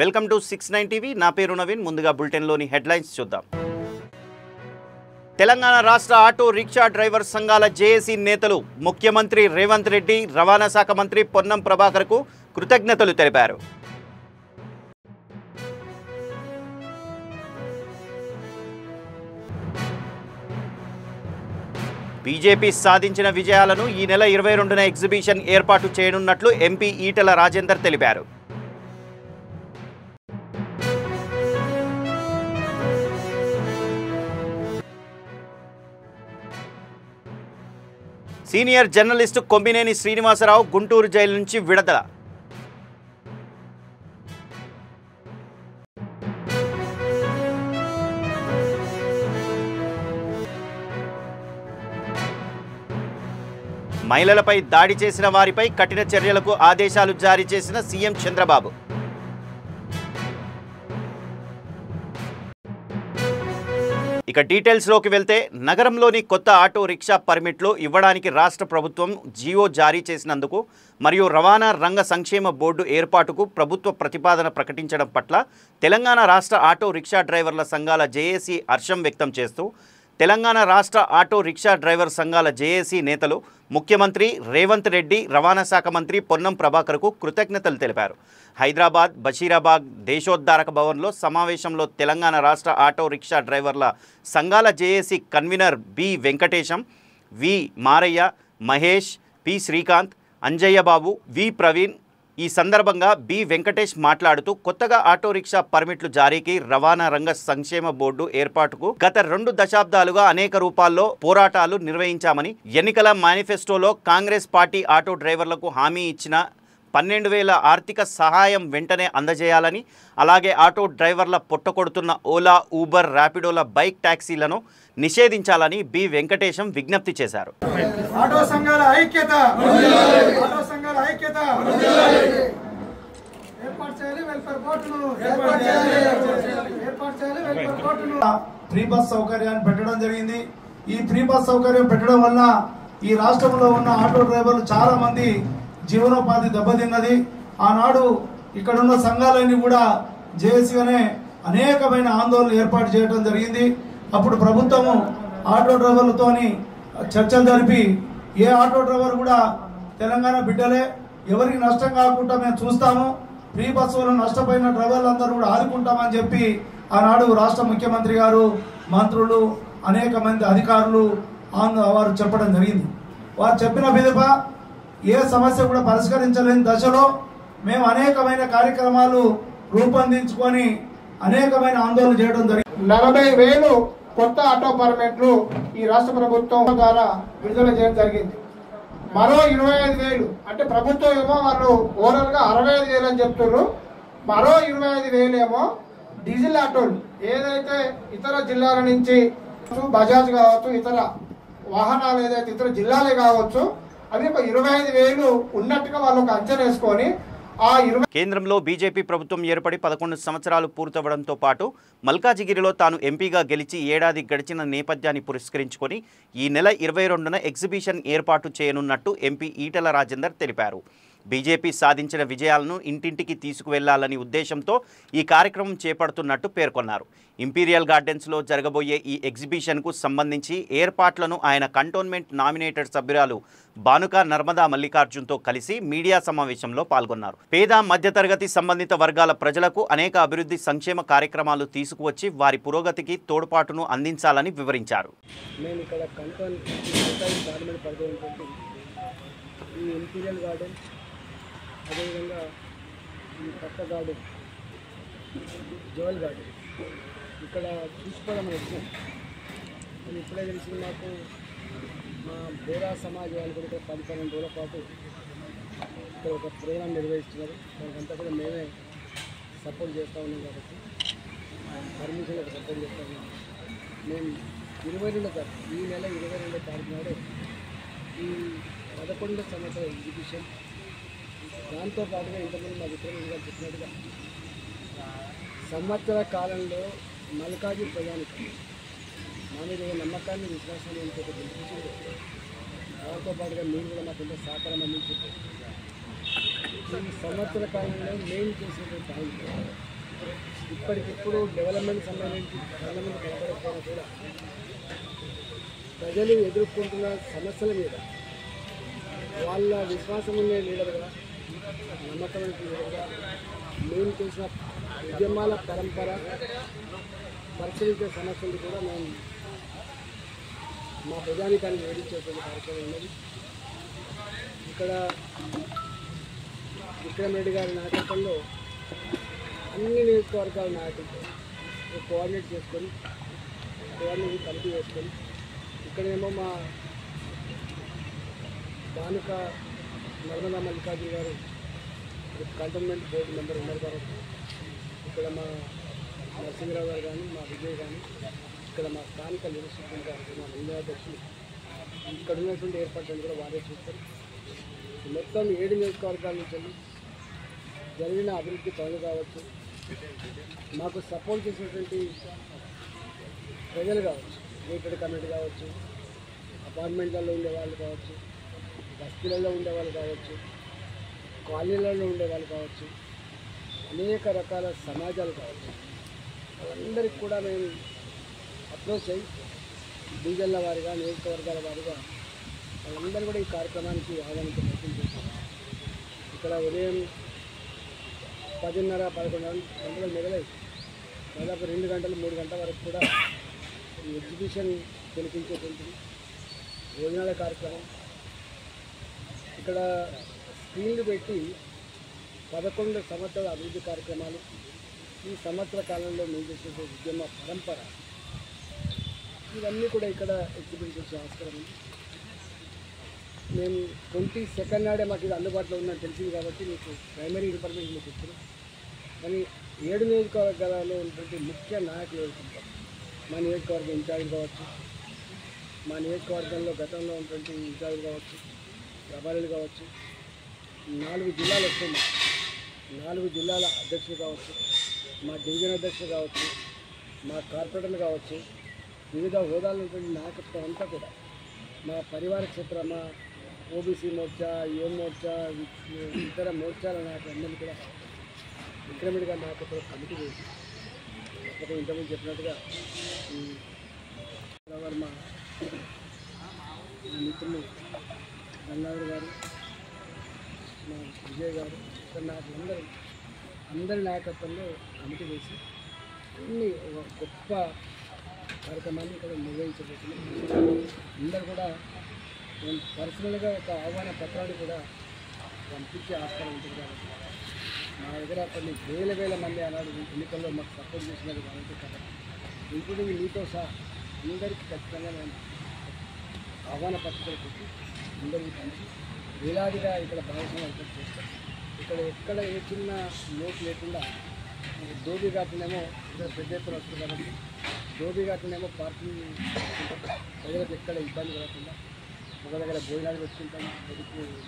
Welcome to 69 TV. నా పేరు నవీన్. ముందుగా బులెటిన్లోని హెడ్లైన్స్ చూద్దాం. తెలంగాణ రాష్ట్ర ఆటో రిక్షా డ్రైవర్ సంఘాల జేఏసీ నేతలు ముఖ్యమంత్రి రేవంత్ రెడ్డి, రవాణా శాఖ మంత్రి పొన్నం ప్రభాకర్కు కృతజ్ఞతలు తెలిపారు. బీజేపీ సాధించిన విజయాలను ఈ నెల 22న ఎగ్జిబిషన్ ఏర్పాటు చేయనున్నట్లు ఎంపీ ఈటెల రాజేందర్ తెలిపారు. Senior journalist Kommineni Srinivasarao Guntur jail నుంచి విడుదల. మహిళలపై దాడి చేసిన వారిపై కఠిన చర్యలకు ఆదేశాలు జారీ చేసిన సీఎం చంద్రబాబు. ఇక డీటెయిల్స్లోకి వెళ్తే, నగరంలోని కొత్త ఆటో రిక్షా పర్మిట్లు ఇవ్వడానికి రాష్ట్ర ప్రభుత్వం జీవో జారీ చేసినందుకు మరియు రవాణా రంగ సంక్షేమ బోర్డు ఏర్పాటుకు ప్రభుత్వ ప్రతిపాదన ప్రకటించడం పట్ల తెలంగాణ రాష్ట్ర ఆటో రిక్షా డ్రైవర్ల సంఘాల జేఏసీ హర్షం వ్యక్తం చేస్తూ తెలంగాణ రాష్ట్ర ఆటో రిక్షా డ్రైవర్ సంఘాల జేఏసీ నేతలు ముఖ్యమంత్రి రేవంత్ రెడ్డి, రవాణా శాఖ మంత్రి పొన్నం ప్రభాకర్కు కృతజ్ఞతలు తెలిపారు. హైదరాబాద్ బషీరాబాద్ దేశోద్ధారక భవన్లో సమావేశంలో తెలంగాణ రాష్ట్ర ఆటో రిక్షా డ్రైవర్ల సంఘాల జేఏసీ కన్వీనర్ బి వెంకటేశం, వి మారయ్య, మహేష్, పి శ్రీకాంత్, అంజయ్య బాబు, వి ప్రవీణ్. ఈ సందర్భంగా బి వెంకటేష్ మాట్లాడుతూ కొత్తగా ఆటో రిక్షా పర్మిట్లు జారీకి, రవాణా రంగ సంక్షేమ బోర్డు ఏర్పాటుకు గత 2 దశాబ్దాలుగా అనేక రూపాల్లో పోరాటాలు నిర్వహించామని, ఎన్నికల మేనిఫెస్టోలో కాంగ్రెస్ పార్టీ ఆటో డ్రైవర్లకు హామీ ఇచ్చిన 12,000 ఆర్థిక సహాయం వెంటనే అందజేయాలని, అలాగే ఆటో డ్రైవర్ల పొట్టకొడుతున్న ఓలా, ఊబర్, ర్యాపిడోల బైక్ ట్యాక్సీలను నిషేధించాలని బి వెంకటేశం విజ్ఞప్తి చేశారు. ఆటో సంఘాల ఐక్యత, ఆటో సంఘాల ఐక్యత. ఏర్పాటు చేయాలి వెల్ఫేర్ బోర్డును, ఏర్పాటు చేయాలి వెల్ఫేర్ బోర్డును. ఫ్రీ బస్ సౌకర్యాన్ని పెట్టడం జరిగింది. ఈ ఫ్రీ బస్ సౌకర్యం పెట్టడం వల్ల ఈ రాష్ట్రంలో ఉన్న ఆటో డ్రైవర్లు చాలా మంది జీవనోపాధి దెబ్బతిన్నది. ఆనాడు ఇక్కడున్న సంఘాలన్నీ కూడా జేఏసీగానే అనేకమైన ఆందోళనలు ఏర్పాటు చేయడం జరిగింది. అప్పుడు ప్రభుత్వము ఆటో డ్రైవర్లతోని చర్చలు జరిపి, ఏ ఆటో డ్రైవర్ కూడా తెలంగాణ బిడ్డలే, ఎవరికి నష్టం కాకుండా మేము చూస్తాము, ఫ్రీ బస్సు వల్ల నష్టపోయిన డ్రైవర్లందరూ కూడా ఆదుకుంటామని చెప్పి ఆనాడు రాష్ట్ర ముఖ్యమంత్రి గారు, మంత్రులు, అనేక మంది అధికారులు వారు చెప్పడం జరిగింది. వారు చెప్పిన విధంగా ఏ సమస్య కూడా పరిష్కరించలేని దశలో మేము అనేకమైన కార్యక్రమాలు రూపొందించుకొని అనేకమైన ఆందోళన చేయడం జరిగింది. 40,000 కొత్త ఆటో పర్మిట్లు ఈ రాష్ట్ర ప్రభుత్వం ద్వారా విడుదల చేయడం జరిగింది. మరో 25,000 అంటే ప్రభుత్వం ఏమో వాళ్ళు ఓవరాల్ గా 65,000 అని చెప్తున్నారు. మరో 25,000 ఏమో డీజిల్ ఆటోలు, ఏదైతే ఇతర జిల్లాల నుంచి బజాజ్ కావచ్చు, ఇతర వాహనాలు ఏదైతే ఇతర జిల్లాలే కావచ్చు, అవి ఒక 25,000 ఉన్నట్టుగా వాళ్ళు ఒక అంచనా వేసుకొని కేంద్రంలో బీజేపీ ప్రభుత్వం ఏర్పడి 11 సంవత్సరాలు పూర్తవడంతో పాటు మల్కాజిగిరిలో తాను ఎంపీగా గెలిచి ఏడాది గడిచిన నేపథ్యాన్ని పురస్కరించుకొని ఈ నెల 22న ఎగ్జిబిషన్ ఏర్పాటు చేయనున్నట్టు ఎంపీ ఈటెల రాజేందర్ తెలిపారు. బీజేపీ సాధించిన విజయాలను ఇంటింటికి తీసుకువెళ్లాలని ఉద్దేశంతో ఈ కార్యక్రమం చేపడుతున్నట్టు పేర్కొన్నారు. ఇంపీరియల్ గార్డెన్స్లో జరగబోయే ఈ ఎగ్జిబిషన్కు సంబంధించి ఏర్పాట్లను ఆయన కంటోన్మెంట్ నామినేటెడ్ సభ్యురాలు బానుక నర్మదా మల్లికార్జున్తో కలిసి మీడియా సమావేశంలో పాల్గొన్నారు. పేద మధ్యతరగతి సంబంధిత వర్గాల ప్రజలకు అనేక అభివృద్ధి సంక్షేమ కార్యక్రమాలు తీసుకువచ్చి వారి పురోగతికి తోడ్పాటును అందించాలని వివరించారు. అదేవిధంగా ఈ పక్క గార్డెన్, జోయల్ గార్డెన్ ఇక్కడ చూసుకోవడం వచ్చింది. అది ఇప్పుడే తెలిసింది మాకు. మా బోరా సమాజ వాళ్ళు కూడా 10-12 రోజుల పాటు ఇక్కడ ఒక ప్రోగ్రాం నిర్వహిస్తున్నారు. దానికంతా కూడా మేమే సపోర్ట్ చేస్తూ ఉన్నాం కాబట్టి పర్మిషన్లకు సపోర్ట్ చేస్తూ ఉన్నాం. మేము 22 ఈ నెల 22వ తారీఖు నాడు ఈ 11వ సంవత్సరం ఎగ్జిబిషన్, దాంతో పాటుగా ఇంతకుముందు మా విక్రమ్ గారు చెప్పినట్టుగా సంవత్సర కాలంలో మల్కాజిగిరి ప్రజానికి మా మీద నమ్మకాన్ని, విశ్వాసాన్ని ఇంకొక గెలిపించింది. దాంతో పాటుగా మీరు కూడా మాకు ఎంతో సహకారం అందించారు. ఈ సంవత్సర కాలంలో మేము చేసేటువంటి ఇప్పటికిప్పుడు డెవలప్మెంట్ సంబంధించి పార్లమెంట్ కనపడకపోయినా కూడా ప్రజలు ఎదుర్కొంటున్న సమస్యల మీద వాళ్ళ విశ్వాసం ఉండే లీడర్గా, నమ్మకమైన లీడర్గా మేము చేసిన ఉద్యమాల పరంపర పరిశీలించే సమస్యలు కూడా మేము మా ప్రజానికాన్ని వేడించేటువంటి కార్యక్రమం ఉన్నది. ఇక్కడ విక్రమ్ రెడ్డి గారి నాయకత్వంలో అన్ని నియోజకవర్గాల నాయకులతో కోఆర్డినేట్ చేసుకొని కోఆర్డినేట్ కమిటీ వేసుకొని ఇక్కడేమో మా బానుక నర్మదా మల్లికార్జున గారు కంటోన్మెంట్ బోర్డు మెంబర్ ఉన్నారు కాబట్టి ఇక్కడ మా నరసింహరావు గారు కానీ మా విజయ్ కానీ ఇక్కడ మా స్థానిక లీడర్షిప్ గారు మా మహిళా అధ్యక్షులు ఇక్కడ ఉన్నటువంటి ఏర్పాట్లను కూడా వారే చూస్తారు. మొత్తం 7 నియోజకవర్గాల నుంచి జరిగిన అభివృద్ధి పనులు కావచ్చు, మాకు సపోర్ట్ చేసినటువంటి ప్రజలు కావచ్చు, గేటెడ్ కమ్యూనిటీ కావచ్చు, అపార్ట్మెంట్లలో ఉండేవాళ్ళు కావచ్చు, బస్తీలలో ఉండేవాళ్ళు కావచ్చు, కాలనీలలో ఉండేవాళ్ళు కావచ్చు, అనేక రకాల సమాజాలు కావచ్చు, వాళ్ళందరికీ కూడా మేము అప్రోచ్ అయ్యి డివిజన్ల వారిగా నియోజకవర్గాల వారిగా వాళ్ళందరూ కూడా ఈ కార్యక్రమానికి ఆహ్వానించే ప్రయత్నం చేశారు. ఇక్కడ ఉదయం 10:30-11 గంటలు మొదలై దాదాపు 2 గంటలు 3 గంటల వరకు కూడా ఈ ఎగ్జిబిషన్ తెలిపించేటువంటి భోజనాల కార్యక్రమం, ఇక్కడ స్క్రీన్లు పెట్టి 11 సంవత్సరాల అభివృద్ధి కార్యక్రమాలు, ఈ సంవత్సర కాలంలో మేము చేసే ఉద్యమ పరంపర, ఇవన్నీ కూడా ఇక్కడ ఎగ్జిబిట్ చేసే ఆస్కారం ఉంది. మేము 22nd నాడే మాకు ఇది అందుబాటులో ఉందని తెలిసింది కాబట్టి మీకు ప్రైమరీ ఇన్ఫర్మేషన్ మీకు ఇచ్చారు. కానీ 7 నియోజకవర్గాలలో ఉన్నటువంటి ముఖ్య నాయకులు ఎదుర్కొంటారు. మా నియోజకవర్గ ఇన్ఛార్జ్ కావచ్చు, మా నియోజకవర్గంలో గతంలో ఉన్నటువంటి ఇన్ఛార్జ్ కావచ్చు, ప్రభారీలు కావచ్చు, 4 జిల్లాలు వస్తుంది, 4 జిల్లాల అధ్యక్షులు కావచ్చు, మా డివిజన్ అధ్యక్షులు కావచ్చు, మా కార్పొరేటర్లు కావచ్చు, వివిధ హోదాలు ఉన్నటువంటి నాయకత్వం అంతా కూడా మా పరివార క్షేత్ర, మా ఓబీసీ మోర్చా, యువ మోర్చా, ఇతర మోర్చాల నాయకులందరినీ కూడా విక్రమ్ రెడ్డి గారి నాయకత్వం కమిటీ వేసి ఒక ఇంతకుముందు చెప్పినట్టుగా మా మిత్రులు గంగాధర్ గారు, మా విజయ్ గారు, ఇతర నాయకులందరూ అందరి నాయకత్వంలో కమిటీ వేసి అన్ని ఒక గొప్ప కార్యక్రమాన్ని ఇక్కడ నిర్వహించబోతున్నాం. అందరూ కూడా నేను పర్సనల్గా ఒక ఆహ్వాన పత్రాన్ని కూడా పంపించే ఆస్కారం ఉంటుంది కాబట్టి మా దగ్గర కొన్ని వేల మంది ఆనాడు ఎన్నికల్లో మాకు సపోర్ట్ చేసినది కాబట్టి ఇంక్లూడింగ్ మీతో సహా అందరికీ ఖచ్చితంగా నేను ఆహ్వాన పత్రికలు పెట్టి అందరికీ పంచి వేలాదిగా ఇక్కడ భాగస్వామ్యం ఏర్పాటు చేస్తాం. ఇక్కడ ఎక్కడ ఏ చిన్న లోటు లేకుండా ధోబీ ఘాట్నేమో ఇక్కడ పెద్ద ఎత్తున వస్తుంది కాబట్టి ధోబీ ఘాట్నేమో పార్కింగ్ ప్రజలకు ఎక్కడ ఇబ్బంది పడకుండా ఒక దగ్గర భోజనాలు పెట్టుకుంటాం,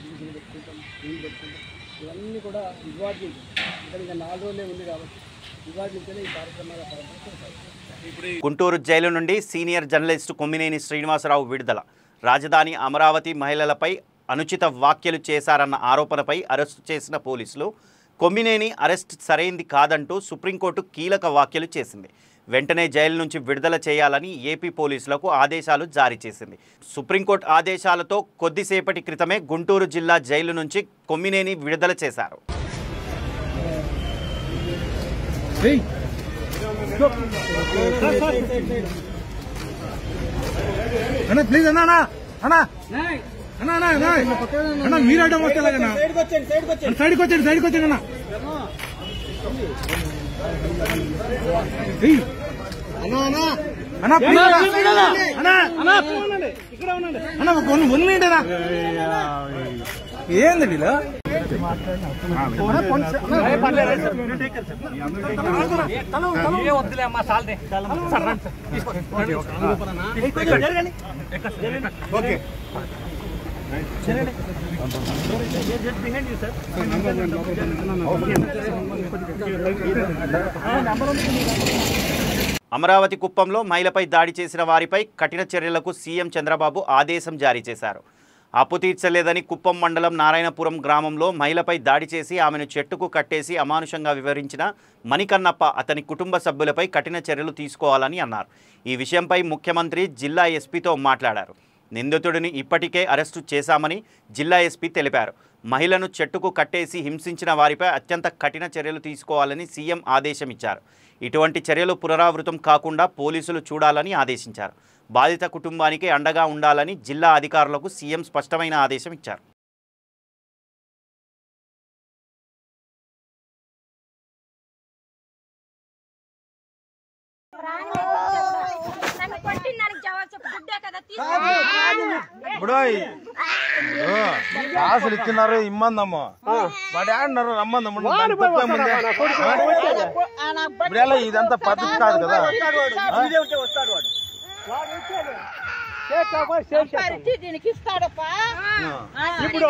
దిగులు పెట్టుకుంటాం, నీళ్ళు పెట్టుకుంటాం. ఇవన్నీ కూడా ఇవాటి నుంచి ఇక్కడ ఇంకా 4 రోజులే ఉంది కాబట్టి ఇవాటి నుంచే ఈ కార్యక్రమాల పరంపర కొనసాగుతుంది. గుంటూరు జైలు నుండి సీనియర్ జర్నలిస్టు కొమ్మినేని శ్రీనివాసరావు విడుదల. రాజధాని అమరావతి మహిళలపై అనుచిత వ్యాఖ్యలు చేశారన్న ఆరోపణపై అరెస్టు చేసిన పోలీసులు కొమ్మినేని అరెస్ట్ సరైంది కాదంటూ సుప్రీంకోర్టు కీలక వ్యాఖ్యలు చేసింది. వెంటనే జైలు నుంచి విడుదల చేయాలని ఏపీ పోలీసులకు ఆదేశాలు జారీ చేసింది. సుప్రీంకోర్టు ఆదేశాలతో కొద్దిసేపటి క్రితమే గుంటూరు జిల్లా జైలు నుంచి కొమ్మినేని విడుదల చేశారు. ఏందండి అమరావతి కుప్పంలో మహిళపై దాడి చేసిన వారిపై కఠిన చర్యలకు సీఎం చంద్రబాబు ఆదేశం జారీ చేశారు. అప్పు తీర్చలేదని కుప్పం మండలం నారాయణపురం గ్రామంలో మహిళపై దాడి చేసి ఆమెను చెట్టుకు కట్టేసి అమానుషంగా వివరించిన మణికన్నప్ప అతని కుటుంబ సభ్యులపై కఠిన చర్యలు తీసుకోవాలని అన్నారు. ఈ విషయంపై ముఖ్యమంత్రి జిల్లా ఎస్పీతో మాట్లాడారు. నిందితుడిని ఇప్పటికే అరెస్టు చేశామని జిల్లా ఎస్పీ తెలిపారు. మహిళను చెట్టుకు కట్టేసి హింసించిన వారిపై అత్యంత కఠిన చర్యలు తీసుకోవాలని సీఎం ఆదేశం ఇచ్చారు. ఇటువంటి చర్యలు పునరావృతం కాకుండా పోలీసులు చూడాలని ఆదేశించారు. బాధిత కుటుంబానికి అండగా ఉండాలని జిల్లా అధికారులకు సీఎం స్పష్టమైన ఆదేశం ఇచ్చారు. కాసులు ఇచ్చినారు ఇమ్మందమ్మ వాడు ఆడినారు రమ్మందమ్మ ఇదంతా పద్ధతి కాదు కదా. ఇప్పుడు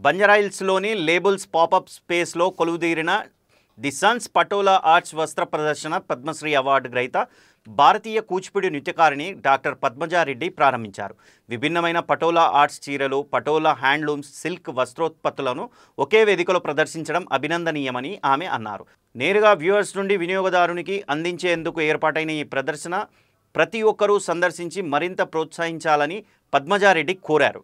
బంజారాహిల్స్లోని లేబుల్స్ పాపప్ స్పేస్లో కొలువుదీరిన ది సన్స్ పటోలా ఆర్ట్స్ వస్త్ర ప్రదర్శన పద్మశ్రీ అవార్డు గ్రహీత భారతీయ కూచిపూడి నృత్యకారిణి డాక్టర్ పద్మజారెడ్డి ప్రారంభించారు. విభిన్నమైన పటోలా ఆర్ట్స్ చీరలు, పటోలా హ్యాండ్లూమ్స్, సిల్క్ వస్త్రోత్పత్తులను ఒకే వేదికలో ప్రదర్శించడం అభినందనీయమని ఆమె అన్నారు. నేరుగా వ్యూవర్స్ నుండి వినియోగదారునికి అందించేందుకు ఏర్పాటైన ఈ ప్రదర్శన ప్రతి ఒక్కరూ సందర్శించి మరింత ప్రోత్సహించాలని పద్మజారెడ్డి కోరారు.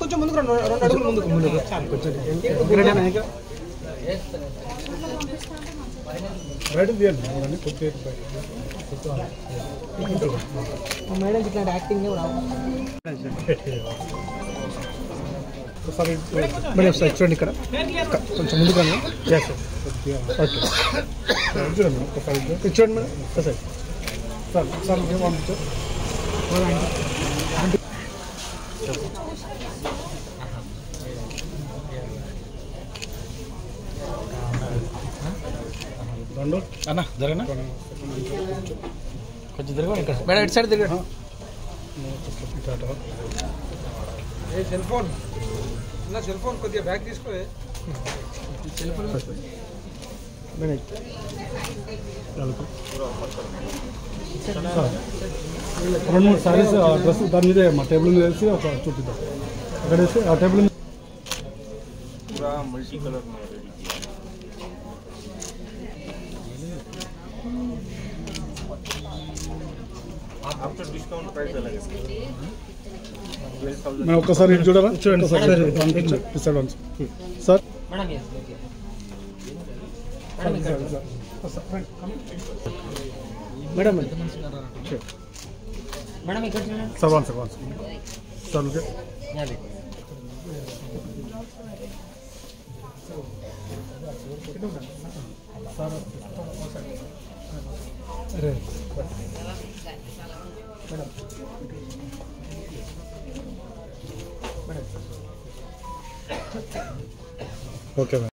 కొంచెం ముందుకు 2 అడుగులు ముందుకు కొంచెం మేడం ఇట్లాంటి యాక్టింగ్ మేడం చూడండి ఇక్కడ కొంచెం ముందుకు ఓకే చూడండి ఒకసారి చూడండి మేడం సార్ సార్ పంపించారు. అన్న జరగనా కొంచెం తిరగండి ఇక్కడ మేడం ఇటు సైడ్ తిరగండి. సెల్ ఫోన్ అన్న సెల్ ఫోన్ కొద్దిగా బ్యాగ్ తీసుకో. సెల్ ఫోన్ 2-3 సారీస్ డ్రెస్ దాని మీద మా టేబుల్ మీద వేసి ఒక చూపిద్దాం. అక్కడ వేసి ఆ టేబుల్ మీద multi colour after discount price अलग है मैं ఒక్కసారి చూడరా చూడండి సార్ సార్ మేడం మేడం ఇక్కడ సార్ వన్ సార్ అరే ఓకే మేడం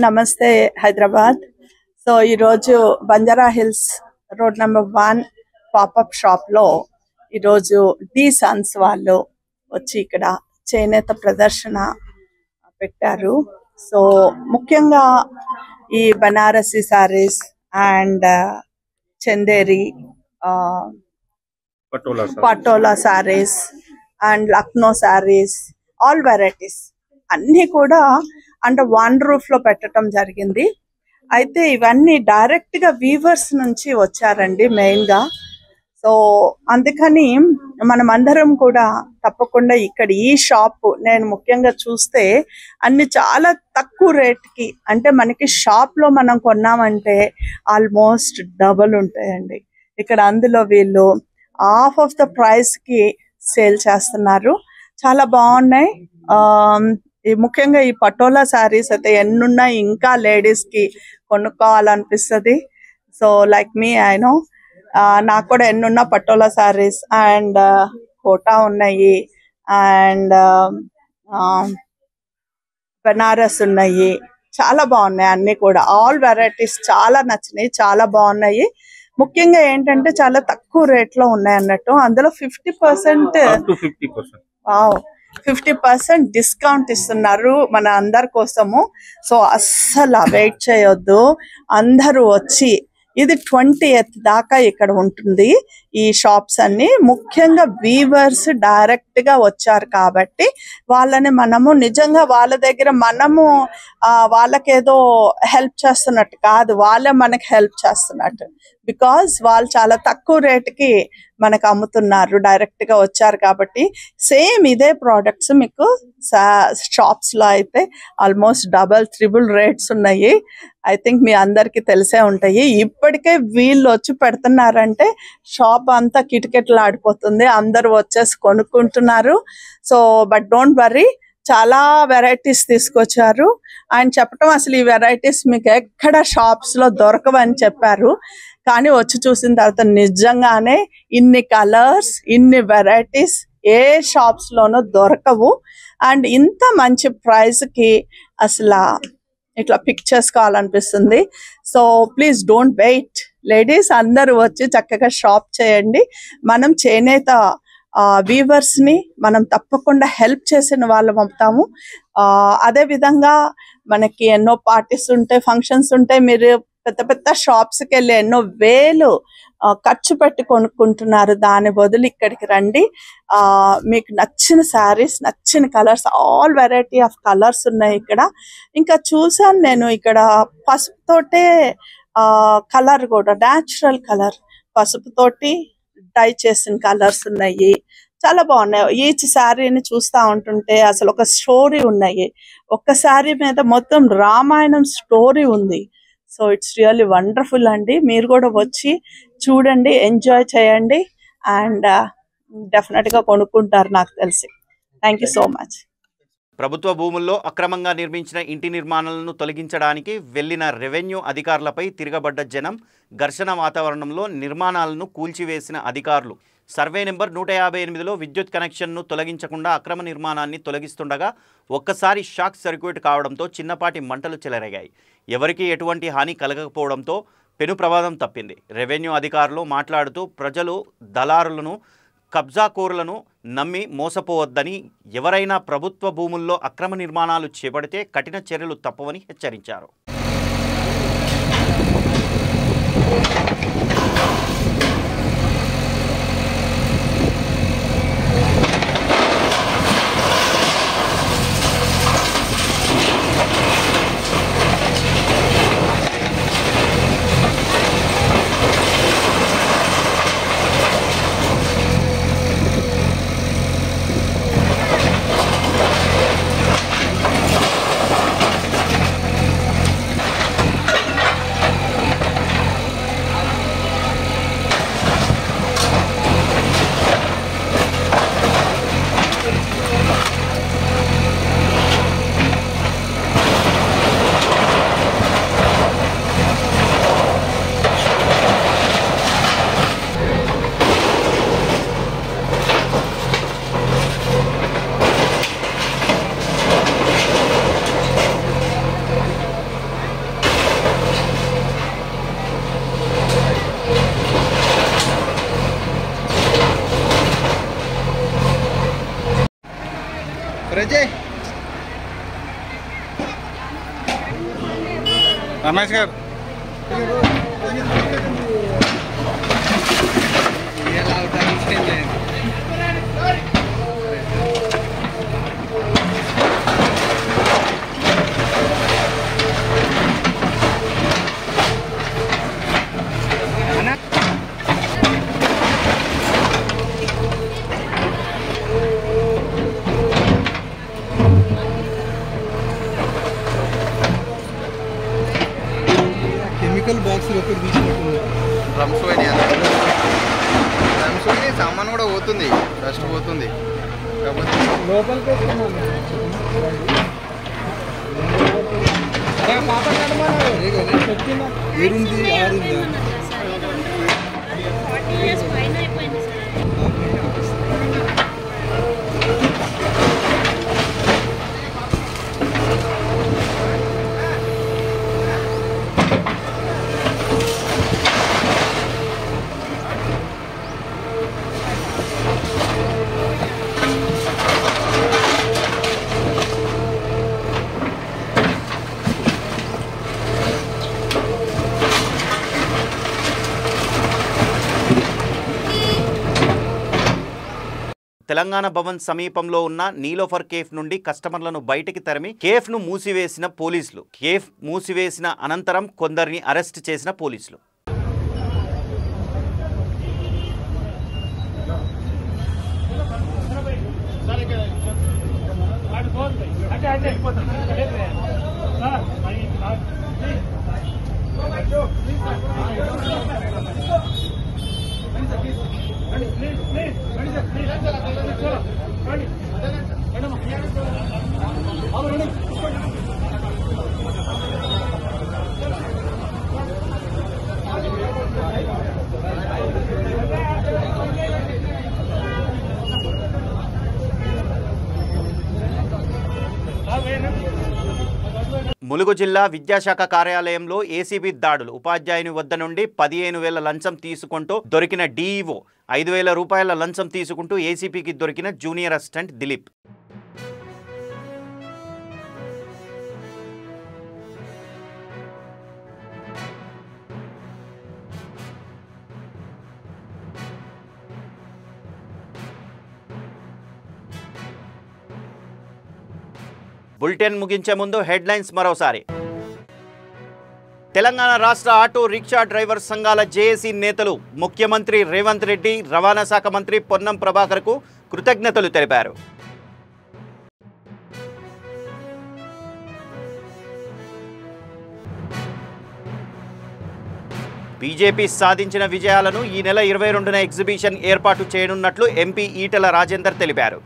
నమస్తే హైదరాబాద్. సో ఈరోజు Banjara hills road number 1 popup షాప్లో ఈరోజు ది సన్స్ వాళ్ళు వచ్చి ఇక్కడ చేనేత ప్రదర్శన పెట్టారు. సో ముఖ్యంగా ఈ Banarasi saris and Chanderi patola saris and Lucknow saris, all varieties అన్నీ కూడా అండర్ వన్ రూఫ్లో పెట్టడం జరిగింది. అయితే ఇవన్నీ డైరెక్ట్గా వీవర్స్ నుంచి వచ్చారండి మెయిన్గా. సో అందుకని మనమందరం కూడా తప్పకుండా ఇక్కడ ఈ షాప్ నేను ముఖ్యంగా చూస్తే అన్ని చాలా తక్కువ రేట్కి, అంటే మనకి షాప్లో మనం కొన్నామంటే ఆల్మోస్ట్ డబల్ ఉంటాయండి. ఇక్కడ అందులో వీళ్ళు హాఫ్ ఆఫ్ ద ప్రైస్కి సేల్ చేస్తున్నారు. చాలా బాగున్నాయి. ముఖ్యంగా ఈ పటోలా శారీస్ అయితే ఎన్నున్నాయి, ఇంకా లేడీస్కి కొనుక్కోవాలనిపిస్తుంది. So like me I know, నాకు కూడా ఎన్నున్నా పటోలా శారీస్ అండ్ కోటా ఉన్నాయి అండ్ బనారస్ ఉన్నాయి. చాలా బాగున్నాయి అన్నీ కూడా. ఆల్ వెరైటీస్ చాలా నచ్చినాయి, చాలా బాగున్నాయి. ముఖ్యంగా ఏంటంటే చాలా తక్కువ రేట్లో ఉన్నాయి అన్నట్టు. అందులో 50% డిస్కౌంట్ ఇస్తున్నారు మన అందరి కోసము. సో అస్సలు వెయిట్ చేయొద్దు, అందరూ వచ్చి, ఇది 20th దాకా ఇక్కడ ఉంటుంది ఈ షాప్స్ అన్ని. ముఖ్యంగా వీవర్స్ డైరెక్ట్ గా వచ్చారు కాబట్టి వాళ్ళని మనము నిజంగా వాళ్ళ దగ్గర మనము వాళ్ళకేదో హెల్ప్ చేస్తున్నట్టు కాదు, వాళ్ళే మనకి హెల్ప్ చేస్తున్నట్టు. బికాజ్ వాళ్ళు చాలా తక్కువ రేటుకి మనకు అమ్ముతున్నారు, డైరెక్ట్ గా వచ్చారు కాబట్టి. సేమ్ ఇదే ప్రోడక్ట్స్ మీకు షాప్స్ లో అయితే ఆల్మోస్ట్ డబల్ ట్రిపుల్ రేట్స్ ఉన్నాయి. ఐ థింక్ మీ అందరికి తెలిసే ఉంటాయి. ఇప్పటికే వీళ్ళు వచ్చి పెడుతున్నారంటే షాప్ అంతా కిటకిటలాడిపోతుంది, అందరూ వచ్చేసి కొనుక్కుంటున్నారు. సో బట్ డోంట్ వర్రీ, చాలా వెరైటీస్ తీసుకొచ్చారు. ఆయన చెప్పటం అసలు ఈ వెరైటీస్ మీకు ఎక్కడ షాప్స్ లో దొరకవని చెప్పారు, కానీ వచ్చి చూసిన తర్వాత నిజంగానే ఇన్ని కలర్స్, ఇన్ని వెరైటీస్ ఏ షాప్స్ లోనూ దొరకవు. అండ్ ఇంత మంచి ప్రైస్ కి అసలు ఇట్లా పిక్ చేసుకోవాలనిపిస్తుంది. So please don't wait ladies, అందరూ వచ్చి చక్కగా షాప్ చేయండి. మనం చేనేత వీవర్స్ ని మనం తప్పకుండా హెల్ప్ చేసిన వాళ్ళం అవుతాము. అదే విధంగా మనకి ఎన్నో పార్టీస్ ఉంటాయి, ఫంక్షన్స్ ఉంటాయి. మీరు పెద్ద పెద్ద షాప్స్కి వెళ్ళి ఎన్నో వేలు ఖర్చు పెట్టి కొనుక్కుంటున్నారు. దాని బదులు ఇక్కడికి రండి. మీకు నచ్చిన శారీస్, నచ్చిన colours, all variety of colours ఉన్నాయి ఇక్కడ. ఇంకా చూసాను నేను ఇక్కడ పసుపుతోటే కలర్ కూడా, న్యాచురల్ కలర్ పసుపుతోటి డై చేసిన కలర్స్ ఉన్నాయి, చాలా బాగున్నాయి. ఈచ్ శారీని చూస్తూ ఉంటుంటే అసలు ఒక స్టోరీ ఉన్నాయి. ఒక్క శారీ మీద మొత్తం రామాయణం స్టోరీ ఉంది. సో ఇట్స్ రియల్లీ వండర్ఫుల్ అండి. మీరు కూడా వచ్చి చూడండి, ఎంజాయ్ చేయండి అండ్ డెఫినెట్గా కొనుక్కుంటారు నాకు తెలిసి. Thank you so much. ప్రభుత్వ భూముల్లో అక్రమంగా నిర్మించిన ఇంటి నిర్మాణాలను తొలగించడానికి వెళ్లిన రెవెన్యూ అధికారులపై తిరగబడ్డ జనం, ఘర్షణ వాతావరణంలో నిర్మాణాలను కూల్చివేసిన అధికారులు. సర్వే నెంబర్ 158లో విద్యుత్ కనెక్షన్ను తొలగించకుండా అక్రమ నిర్మాణాన్ని తొలగిస్తుండగా ఒక్కసారి షాక్ సర్క్యూట్ కావడంతో చిన్నపాటి మంటలు చెలరేగాయి. ఎవరికీ ఎటువంటి హాని కలగకపోవడంతో పెను ప్రమాదం తప్పింది. రెవెన్యూ అధికారులు మాట్లాడుతూ ప్రజలు దళారులను, కబ్జాకోరులను నమ్మి మోసపోవద్దని, ఎవరైనా ప్రభుత్వ భూముల్లో అక్రమ నిర్మాణాలు చేపడితే కఠిన చర్యలు తప్పవని హెచ్చరించారు. రమేష్ గారు డ్రమ్స్ పోయినాయి డ్రమ్స్ పోయి సామాన్ కూడా పోతుంది డస్ట్ పోతుంది కాకపోతే తెలంగాణ భవన్ సమీపంలో ఉన్న నీలోఫర్ కేఫ్ నుండి కస్టమర్లను బయటికి తరిమి కేఫ్ను మూసివేసిన పోలీసులు. కేఫ్ మూసివేసిన అనంతరం కొందరిని అరెస్ట్ చేసిన పోలీసులు. ములుగు జిల్లా విద్యాశాఖ కార్యాలయంలో ఏసీబీ దాడులు. ఉపాధ్యాయుని వద్ద నుండి 15,000 లంచం తీసుకుంటూ దొరికిన డీఈఓ, 5,000 రూపాయల లంచం తీసుకుంటూ ఏసీపీకి దొరికిన జూనియర్ అసిస్టెంట్ దిలీప్. బులెటిన్ ముగించే ముందు హెడ్లైన్స్ మరోసారి. తెలంగాణ రాష్ట్ర ఆటో రిక్షా డ్రైవర్ సంఘాల జేఏసీ నేతలు ముఖ్యమంత్రి రేవంత్ రెడ్డి, రవాణా శాఖ మంత్రి పొన్నం ప్రభాకర్కు కృతజ్ఞతలు తెలిపారు. బీజేపీ సాధించిన విజయాలను ఈ నెల 22న ఎగ్జిబిషన్ ఏర్పాటు చేయనున్నట్లు ఎంపీ ఈటెల రాజేందర్ తెలిపారు.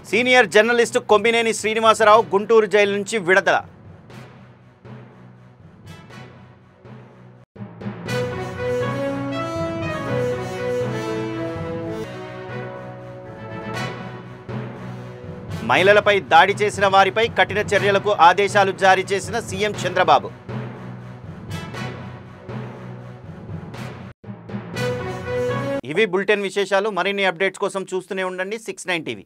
Senior journalist Kommineni Srinivasarao Guntur jail నుంచి విడుదల. మహిళలపై దాడి చేసిన వారిపై కఠిన చర్యలకు ఆదేశాలు జారీ చేసిన సీఎం చంద్రబాబు. ఇవి బులెటిన్ విశేషాలు. మరిన్ని అప్డేట్స్ కోసం చూస్తూనే ఉండండి 69 టీవీ.